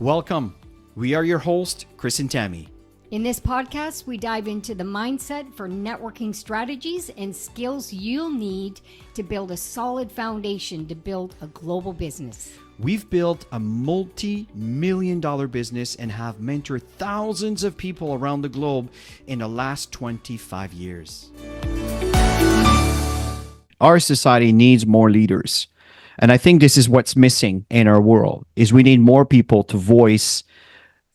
Welcome. We are your hosts, Chris and Tammy. In this podcast, we dive into the mindset for networking strategies and skills you'll need to build a solid foundation to build a global business. We've built a multi-million-dollar business and have mentored thousands of people around the globe in the last 25 years. Our society needs more leaders. And I think this is what's missing in our world, is we need more people to voice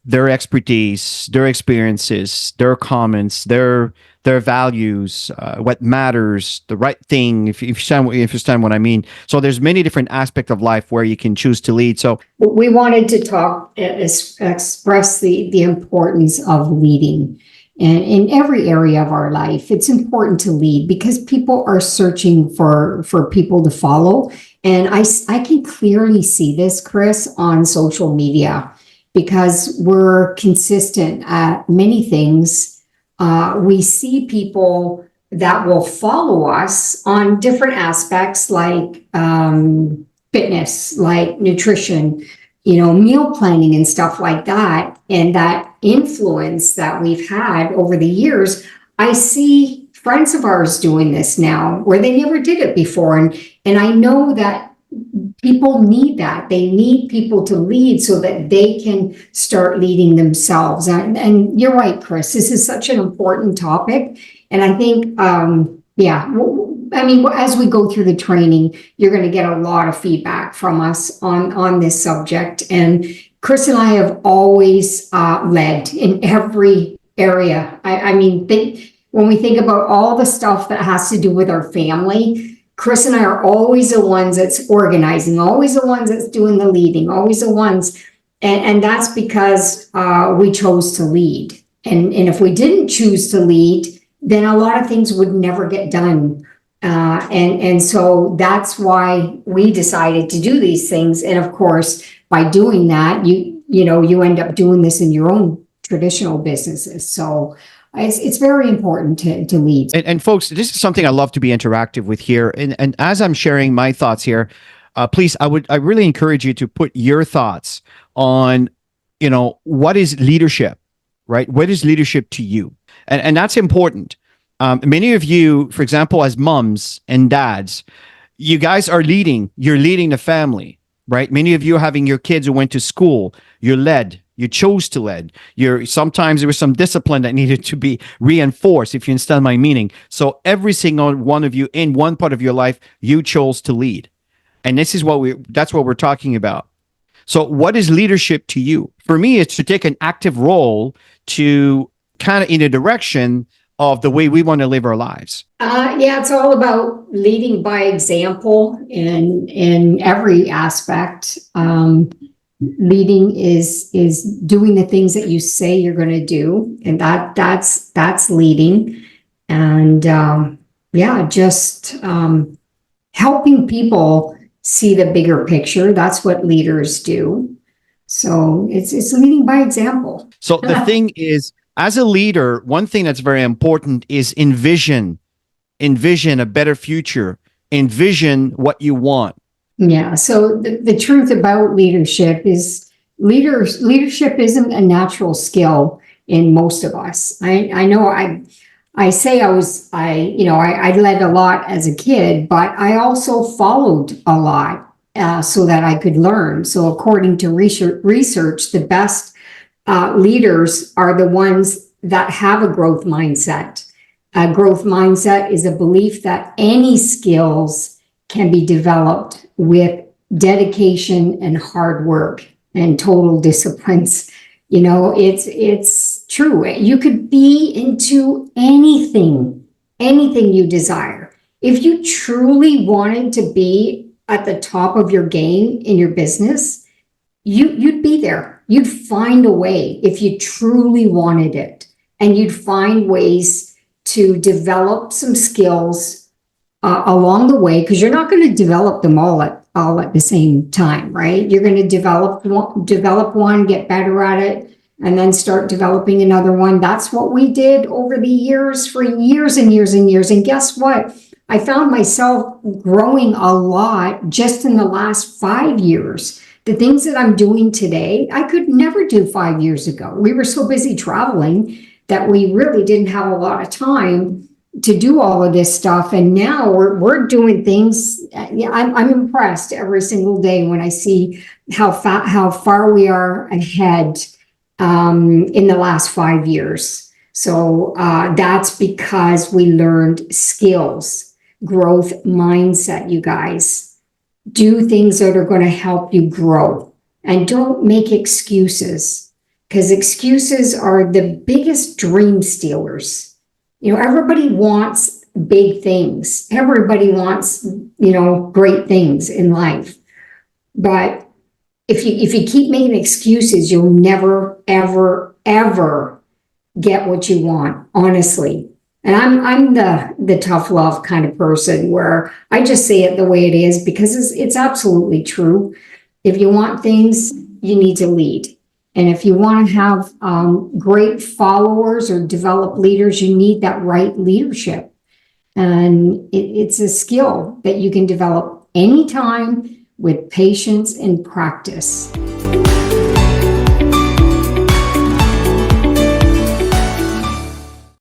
their expertise, their experiences, their comments, their values, what matters, the right thing, if you understand what I mean. So there's many different aspects of life where you can choose to lead. So we wanted to express the importance of leading. And in every area of our life, it's important to lead because people are searching for people to follow. And I can clearly see this, Chris, on social media because we're consistent at many things. We see people that will follow us on different aspects like fitness, like nutrition, meal planning and stuff like that. And that influence that we've had over the years, I see friends of ours doing this now where they never did it before. And I know that people need that. They need people to lead so that they can start leading themselves. And you're right, Chris, this is such an important topic. And I think, as we go through the training, you're going to get a lot of feedback from us on this subject. And Chris and I have always led in every area. When we think about all the stuff that has to do with our family, Chris and I are always the ones that's organizing, always the ones that's doing the leading, always the ones. And that's because we chose to lead. And if we didn't choose to lead, then a lot of things would never get done. And so that's why we decided to do these things. And of course, by doing that, you end up doing this in your own traditional businesses. So it's very important to lead. And folks, this is something I love to be interactive with here. And as I'm sharing my thoughts here, please, I really encourage you to put your thoughts on, what is leadership, right? What is leadership to you? And that's important. Many of you, for example, as moms and dads, you guys are leading. You're leading the family, right? Many of you having your kids who went to school, you're led. You chose to lead. Sometimes there was some discipline that needed to be reinforced, if you understand my meaning. So every single one of you in one part of your life, you chose to lead. And this is that's what we're talking about. So what is leadership to you? For me, it's to take an active role to kind of in a direction of the way we want to live our lives. It's all about leading by example in every aspect. Leading is doing the things that you say you're going to do, and that's leading. And just helping people see the bigger picture. That's what leaders do. So it's leading by example. So the thing is, as a leader, one thing that's very important is envision a better future, envision what you want. Yeah. So the truth about leadership is leadership isn't a natural skill in most of us. I know I say I led a lot as a kid, but I also followed a lot so that I could learn. So according to research, the best leaders are the ones that have a growth mindset. A growth mindset is a belief that any skills can be developed with dedication and hard work and total disciplines. It's true. You could be into anything you desire. If you truly wanted to be at the top of your game in your business, you'd be there. You'd find a way if you truly wanted it, and you'd find ways to develop some skills along the way, because you're not going to develop them all at the same time, right? You're going to develop one, get better at it, and then start developing another one. That's what we did over the years, for years and years and years. And guess what? I found myself growing a lot just in the last 5 years The things that I'm doing today, I could never do 5 years ago. We were so busy traveling that we really didn't have a lot of time to do all of this stuff. And now we're doing things. Yeah, I'm impressed every single day when I see how far we are ahead in the last 5 years. So that's because we learned skills, growth mindset, you guys. Do things that are going to help you grow, and don't make excuses, because excuses are the biggest dream stealers. Everybody wants big things. Everybody wants, great things in life. But if you keep making excuses, you'll never, ever, ever get what you want, honestly. And I'm the tough love kind of person where I just say it the way it is, because it's absolutely true. If you want things, you need to lead. And if you want to have great followers or develop leaders, you need that right leadership. And it's a skill that you can develop anytime with patience and practice.